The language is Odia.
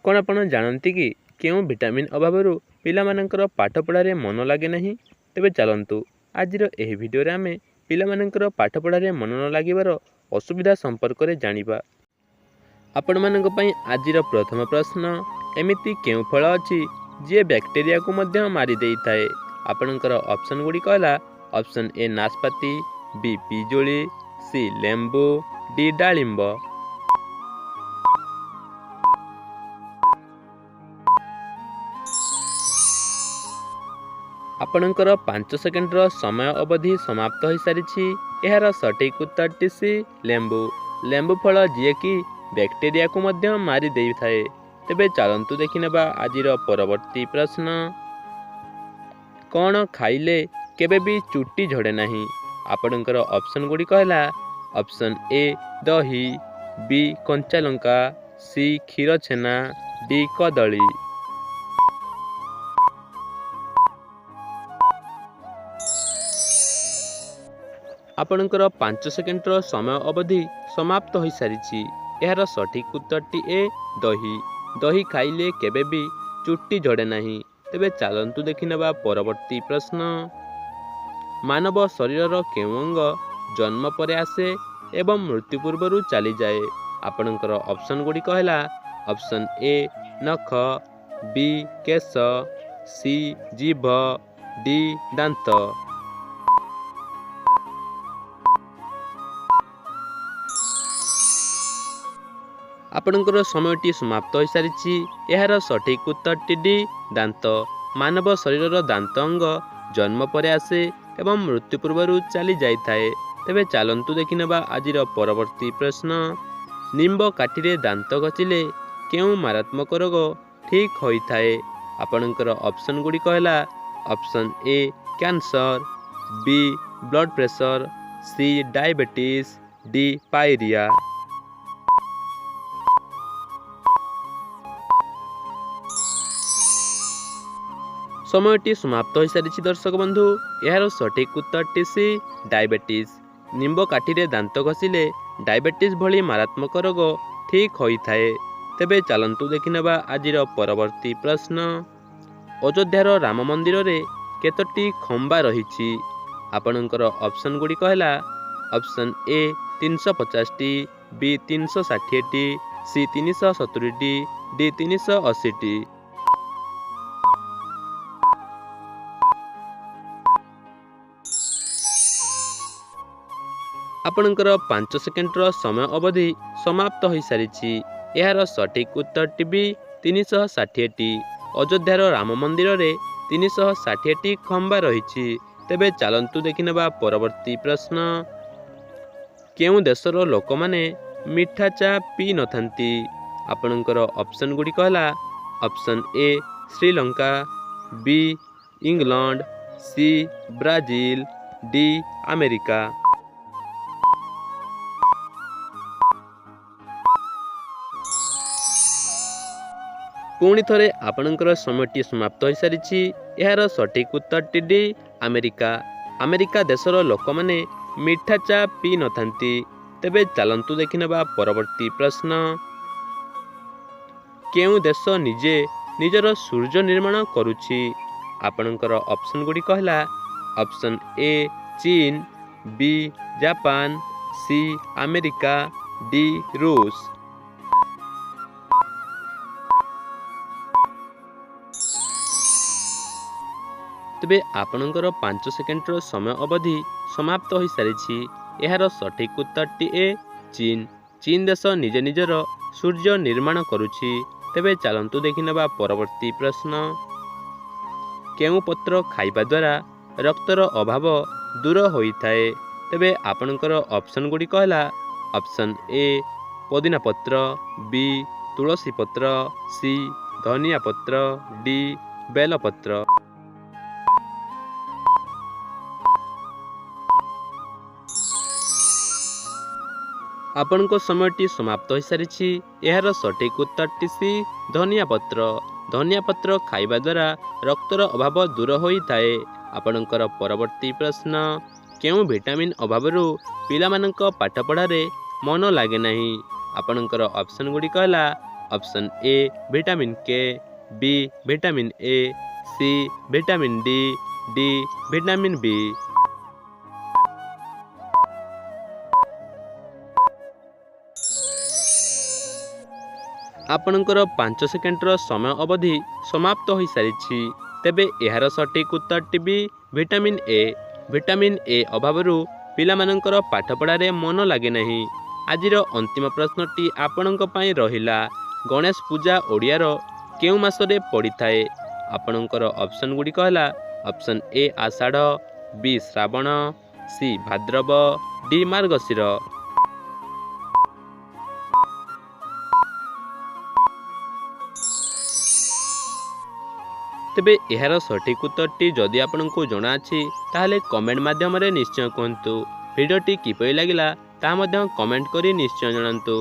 କ'ଣ ଆପଣ ଜାଣନ୍ତି କି କେଉଁ ଭିଟାମିନ୍ ଅଭାବରୁ ପିଲାମାନଙ୍କର ପାଠପଢ଼ାରେ ମନ ଲାଗେ ନାହିଁ? ତେବେ ଚାଲନ୍ତୁ ଆଜିର ଏହି ଭିଡ଼ିଓରେ ଆମେ ପିଲାମାନଙ୍କର ପାଠପଢ଼ାରେ ମନ ନ ଲାଗିବାର ଅସୁବିଧା ସମ୍ପର୍କରେ ଜାଣିବା। ଆପଣମାନଙ୍କ ପାଇଁ ଆଜିର ପ୍ରଥମ ପ୍ରଶ୍ନ, ଏମିତି କେଉଁ ଫଳ ଅଛି ଯିଏ ବ୍ୟାକ୍ଟେରିଆକୁ ମଧ୍ୟ ମାରି ଦେଇଥାଏ? ଆପଣଙ୍କର ଅପସନ୍ ଗୁଡ଼ିକ ହେଲା ଅପସନ୍ ଏ ନାସପାତି, ବି ପିଜୁଳି, ସି ଲେମ୍ବୁ, ଡି ଡାଳିମ୍ବ। ଆପଣଙ୍କର 5 ସେକେଣ୍ଡର ସମୟ ଅବଧି ସମାପ୍ତ ହୋଇସାରିଛି। ଏହାର ସଠିକ୍ ଉତ୍ତରଟି ସି ଲେମ୍ବୁ। ଲେମ୍ବୁ ଫଳ ଯିଏକି ବ୍ୟାକ୍ଟେରିଆକୁ ମଧ୍ୟ ମାରି ଦେଇଥାଏ। ତେବେ ଚାଲନ୍ତୁ ଦେଖିନେବା ଆଜିର ପରବର୍ତ୍ତୀ ପ୍ରଶ୍ନ। କ'ଣ ଖାଇଲେ କେବେ ବି ଚୁଟି ଝଡ଼େ ନାହିଁ? ଆପଣଙ୍କର ଅପସନ୍ ଗୁଡ଼ିକ ହେଲା ଅପସନ୍ ଏ ଦହି, ବି କଞ୍ଚାଲଙ୍କା, ସି କ୍ଷୀର ଛେନା, ଡି କଦଳୀ। ଆପଣଙ୍କର 5 ସେକେଣ୍ଡର ସମୟ ଅବଧି ସମାପ୍ତ ହୋଇସାରିଛି। ଏହାର ସଠିକ୍ ଉତ୍ତରଟି ଏ ଦହି। ଦହି ଖାଇଲେ କେବେ ବି ଚୁଟି ଝଡ଼େ ନାହିଁ। ତେବେ ଚାଲନ୍ତୁ ଦେଖିନେବା ପରବର୍ତ୍ତୀ ପ୍ରଶ୍ନ। ମାନବ ଶରୀରର କେଉଁ ଅଙ୍ଗ ଜନ୍ମ ପରେ ଆସେ ଏବଂ ମୃତ୍ୟୁ ପୂର୍ବରୁ ଚାଲିଯାଏ? ଆପଣଙ୍କର ଅପସନ୍ ଗୁଡ଼ିକ ହେଲା ଅପସନ୍ ଏ ନଖ, ବି କେଶ, ସି ଜିଭ, ଡି ଦାନ୍ତ। ଆପଣଙ୍କର ସମୟଟି ସମାପ୍ତ ହୋଇସାରିଛି। ଏହାର ସଠିକ୍ ଉତ୍ତରଟି ଡି ଦାନ୍ତ। ମାନବ ଶରୀରର ଦାନ୍ତ ଅଙ୍ଗ ଜନ୍ମ ପରେ ଆସେ ଏବଂ ମୃତ୍ୟୁ ପୂର୍ବରୁ ଚାଲି ଯାଇଥାଏ। ତେବେ ଚାଲନ୍ତୁ ଦେଖିନେବା ଆଜିର ପରବର୍ତ୍ତୀ ପ୍ରଶ୍ନ। ନିମ୍ବ କାଠିରେ ଦାନ୍ତ ଘଷିଲେ କେଉଁ ମାରାତ୍ମକ ରୋଗ ଠିକ୍ ହୋଇଥାଏ? ଆପଣଙ୍କର ଅପସନ୍ ଗୁଡ଼ିକ ହେଲା option A cancer, B blood pressure, C diabetes, D pyorrhoea. ସମୟଟି ସମାପ୍ତ ହୋଇସାରିଛି ଦର୍ଶକ ବନ୍ଧୁ। ଏହାର ସଠିକ୍ ଉତ୍ତରଟି ସି ଡାଇବେଟିସ୍। ନିମ୍ବ କାଠିରେ ଦାନ୍ତ ଘଷିଲେ ଡାଇବେଟିସ୍ ଭଳି ମାରାତ୍ମକ ରୋଗ ଠିକ୍ ହୋଇଥାଏ। ତେବେ ଚାଲନ୍ତୁ ଦେଖିନେବା ଆଜିର ପରବର୍ତ୍ତୀ ପ୍ରଶ୍ନ। ଅଯୋଧ୍ୟାର ରାମ ମନ୍ଦିରରେ କେତୋଟି ଖମ୍ବା ରହିଛି? ଆପଣଙ୍କର ଅପସନ୍ ଗୁଡ଼ିକ ହେଲା ଅପସନ୍ ଏ 350ଟି, ବି 360ଟି, ସି 370ଟି, ଡି 380ଟି। ଆପଣଙ୍କର 5 ସେକେଣ୍ଡର ସମୟ ଅବଧି ସମାପ୍ତ ହୋଇସାରିଛି। ଏହାର ସଠିକ୍ ଉତ୍ତରଟି ବି 360ଟି। ଅଯୋଧ୍ୟାର ରାମ ମନ୍ଦିରରେ 360ଟି ଖମ୍ବା ରହିଛି। ତେବେ ଚାଲନ୍ତୁ ଦେଖିନେବା ପରବର୍ତ୍ତୀ ପ୍ରଶ୍ନ। କେଉଁ ଦେଶର ଲୋକମାନେ ମିଠା ଚା ପିଇ ନଥାନ୍ତି? ଆପଣଙ୍କର ଅପସନ୍ ଗୁଡ଼ିକ ହେଲା ଅପସନ୍ ଏ ଶ୍ରୀଲଙ୍କା, ବି England, C Brazil, D America. ପୁଣି ଥରେ ଆପଣଙ୍କର ସମୟଟି ସମାପ୍ତ ହୋଇସାରିଛି। ଏହାର ସଠିକ୍ ଉତ୍ତରଟି ଡି ଆମେରିକା। ଆମେରିକା ଦେଶର ଲୋକମାନେ ମିଠା ଚା ପିଇ ନଥାନ୍ତି। ତେବେ ଚାଲନ୍ତୁ ଦେଖିନେବା ପରବର୍ତ୍ତୀ ପ୍ରଶ୍ନ। କେଉଁ ଦେଶ ନିଜେ ନିଜର ସୂର୍ଯ୍ୟ ନିର୍ମାଣ କରୁଛି? ଆପଣଙ୍କର ଅପସନ୍ ଗୁଡ଼ିକ ହେଲା ଅପସନ୍ ଏ ଚୀନ, ବି ଜାପାନ, ସି ଆମେରିକା, ଡି ରୁଷ। ତେବେ ଆପଣଙ୍କର 5 ସେକେଣ୍ଡର ସମୟ ଅବଧି ସମାପ୍ତ ହୋଇସାରିଛି। ଏହାର ସଠିକ୍ ଉତ୍ତରଟି ଏ ଚୀନ। ଚୀନ ଦେଶ ନିଜେ ନିଜର ସୂର୍ଯ୍ୟ ନିର୍ମାଣ କରୁଛି। ତେବେ ଚାଲନ୍ତୁ ଦେଖିନେବା ପରବର୍ତ୍ତୀ ପ୍ରଶ୍ନ। କେଉଁ ପତ୍ର ଖାଇବା ଦ୍ୱାରା ରକ୍ତର ଅଭାବ ଦୂର ହୋଇଥାଏ? ତେବେ ଆପଣଙ୍କର ଅପସନ୍ ଗୁଡ଼ିକ ହେଲା ଅପସନ୍ ଏ ପୋଦିନା ପତ୍ର, ବି ତୁଳସୀ ପତ୍ର, ସି ଧନିଆ ପତ୍ର, ଡି ବେଲପତ୍ର। ଆପଣଙ୍କ ସମୟଟି ସମାପ୍ତ ହୋଇସାରିଛି। ଏହାର ସଠିକ୍ ଉତ୍ତରଟି ସି ଧନିଆ ପତ୍ର। ଧନିଆ ପତ୍ର ଖାଇବା ଦ୍ୱାରା ରକ୍ତର ଅଭାବ ଦୂର ହୋଇଥାଏ। ଆପଣଙ୍କର ପରବର୍ତ୍ତୀ ପ୍ରଶ୍ନ। କେଉଁ ଭିଟାମିନ୍ ଅଭାବରୁ ପିଲାମାନଙ୍କ ପାଠପଢ଼ାରେ ମନ ଲାଗେ ନାହିଁ? ଆପଣଙ୍କର ଅପସନ୍ ଗୁଡ଼ିକ ହେଲା option A vitamin K, B vitamin A, C vitamin D, D vitamin B. आपणकर 5 सेकेंडर समय अवधि समाप्त हो सारी। तेबे यार सठिक उत्तरटी भी विटामिन ए। विटामिन ए अभावरू पिलामानंकर पाठपढ़ारे मन लगे नहीं। आजिर अंतिम प्रश्नटी आपणक पई रहिला, गणेश पूजा ओडियार केउ मासरे पड़िथाए? आपणकर ऑप्शन गुड़िक हला option A Ashadh, B Shravan, C Bhadrav, D Margashir. तेबे यार सठिक उत्तरटी जदि आपको जना अछि ताहले कमेंट माध्यम निश्चय कहतु। भिडियोटी किपरि लागिला ता कमेंट करी निश्चय जणांतु।